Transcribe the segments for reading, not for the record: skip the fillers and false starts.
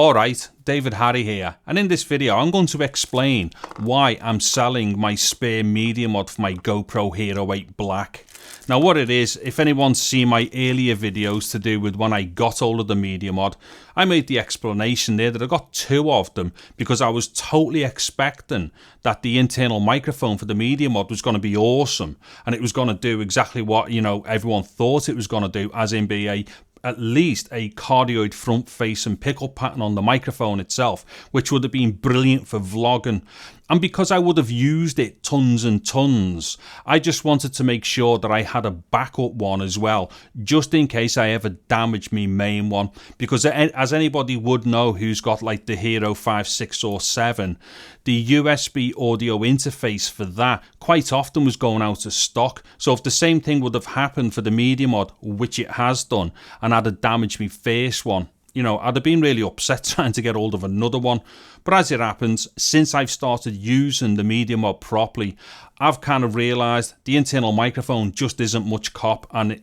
Alright, David Harry here, and in this video I'm going to explain why I'm selling my spare media mod for my GoPro Hero 8 Black. Now what it is, if anyone's seen my earlier videos to do with when I got hold of the media mod, I made the explanation there that I got two of them because I was totally expecting that the internal microphone for the media mod was going to be awesome and it was going to do exactly what, everyone thought it was going to do, as in be at least a cardioid front face and pickup pattern on the microphone itself, which would have been brilliant for vlogging. And because I would have used it tons and tons, I just wanted to make sure that I had a backup one as well, just in case I ever damaged my main one. Because as anybody would know who's got like the Hero 5, 6 or 7, the USB audio interface for that quite often was going out of stock. So if the same thing would have happened for the media mod, which it has done, and I'd have damaged my first one, I'd have been really upset trying to get hold of another one. But as it happens, since I've started using the media mod properly, I've kind of realised the internal microphone just isn't much cop. And,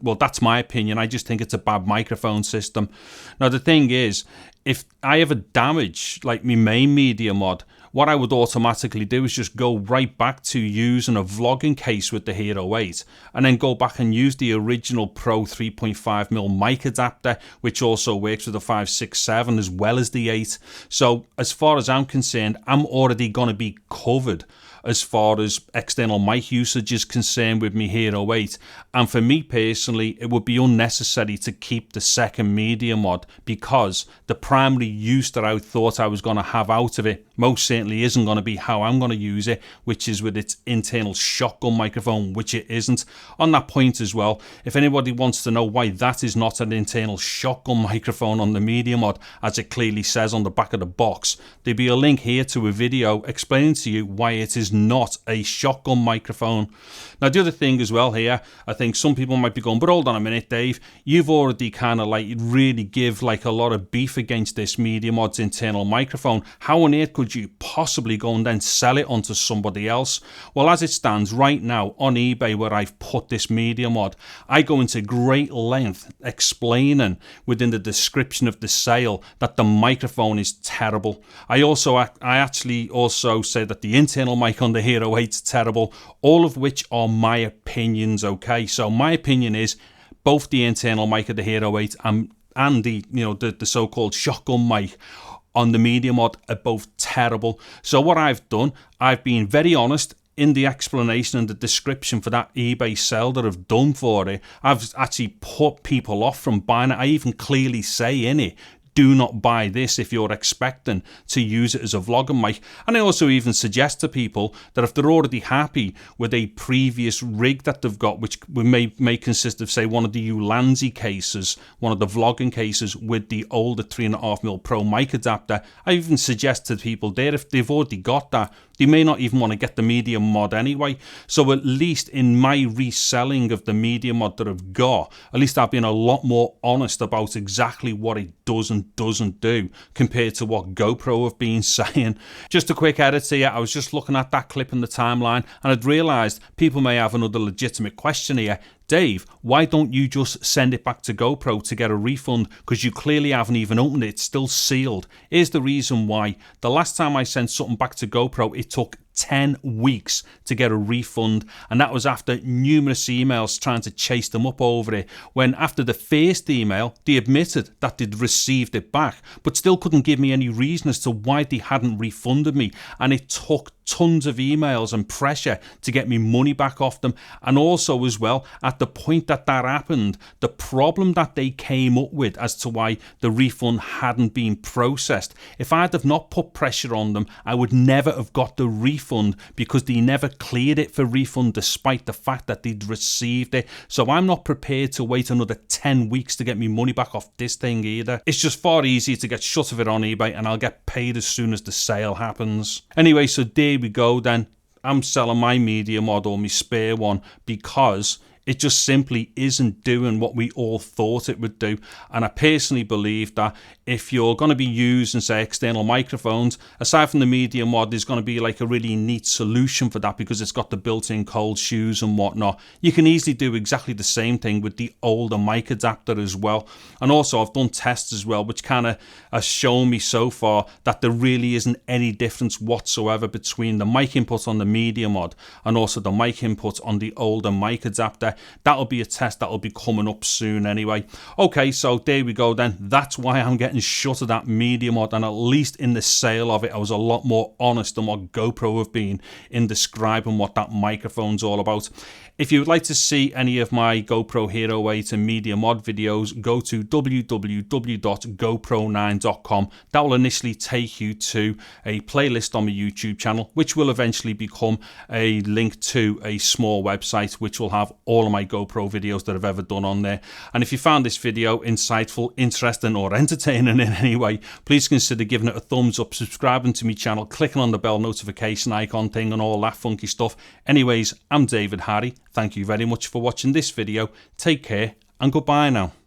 well, that's my opinion. I just think it's a bad microphone system. Now, the thing is, if I ever damage, like, my main media mod, what I would automatically do is just go right back to using a vlogging case with the Hero 8 and then go back and use the original Pro 3.5mm mic adapter, which also works with the 5, 6, 7 as well as the 8. So as far as I'm concerned, I'm already going to be covered as far as external mic usage is concerned with my Hero 8. And for me personally, it would be unnecessary to keep the second media mod because the primary use that I thought I was going to have out of it most certainly isn't going to be how I'm going to use it, which is with its internal shotgun microphone, which it isn't. On that point as well, if anybody wants to know why that is not an internal shotgun microphone on the media mod, as it clearly says on the back of the box, there'll be a link here to a video explaining to you why it is not a shotgun microphone. Now the other thing as well here, I think some people might be going, but hold on a minute, Dave, you've already kind of like really give like a lot of beef against this media mod's internal microphone. How on earth could you possibly go and then sell it onto somebody else? Well, as it stands right now on eBay where I've put this media mod, I go into great length explaining within the description of the sale that the microphone is terrible. I actually also say that the internal mic on the Hero 8 is terrible, all of which are my opinions, okay? So my opinion is both the internal mic of the Hero 8 and the the so-called shotgun mic on the media mod are both terrible. So what I've done, I've been very honest in the explanation and the description for that eBay sale that I've done for it. I've actually put people off from buying it. I even clearly say in it, do not buy this if you're expecting to use it as a vlogging mic. And I also even suggest to people that if they're already happy with a previous rig that they've got, which may consist of, say, one of the Ulanzi cases, one of the vlogging cases with the older 3.5mm Pro mic adapter, I even suggest to people there, if they've already got that, they may not even want to get the media mod anyway. So at least in my reselling of the media mod that I've got, at least I've been a lot more honest about exactly what it does and doesn't do compared to what GoPro have been saying. Just a quick edit here, I was just looking at that clip in the timeline and I'd realised people may have another legitimate question here. Dave, why don't you just send it back to GoPro to get a refund? Because you clearly haven't even opened it, it's still sealed. Here's the reason why. The last time I sent something back to GoPro, it took 10 weeks to get a refund, and that was after numerous emails trying to chase them up over it, when after the first email they admitted that they'd received it back but still couldn't give me any reason as to why they hadn't refunded me, and it took tons of emails and pressure to get me money back off them. And also as well, at the point that happened, the problem that they came up with as to why the refund hadn't been processed, if I'd have not put pressure on them, I would never have got the refund, because they never cleared it for refund despite the fact that they'd received it. So I'm not prepared to wait another 10 weeks to get me money back off this thing either. It's just far easier to get shut of it on eBay and I'll get paid as soon as the sale happens. Anyway, so there we go then. I'm selling my media mod, or my spare one, because it just simply isn't doing what we all thought it would do. And I personally believe that if you're going to be using, say, external microphones, aside from the media mod, there's going to be like a really neat solution for that because it's got the built-in cold shoes and whatnot. You can easily do exactly the same thing with the older mic adapter as well. And also I've done tests as well, which kind of has shown me so far that there really isn't any difference whatsoever between the mic input on the media mod and also the mic input on the older mic adapter. That'll be a test that'll be coming up soon anyway. Okay, so there we go then. That's why I'm getting shut of that media mod, and at least in the sale of it I was a lot more honest than what GoPro have been in describing what that microphone's all about. If you would like to see any of my GoPro Hero 8 and media mod videos, go to www.gopro9.com. That will initially take you to a playlist on my YouTube channel, which will eventually become a link to a small website which will have all of my GoPro videos that I've ever done on there. And if you found this video insightful, interesting or entertaining in any way, please consider giving it a thumbs up, subscribing to my channel, clicking on the bell notification icon thing and all that funky stuff. Anyways, I'm David Harry. Thank you very much for watching this video. Take care and goodbye now.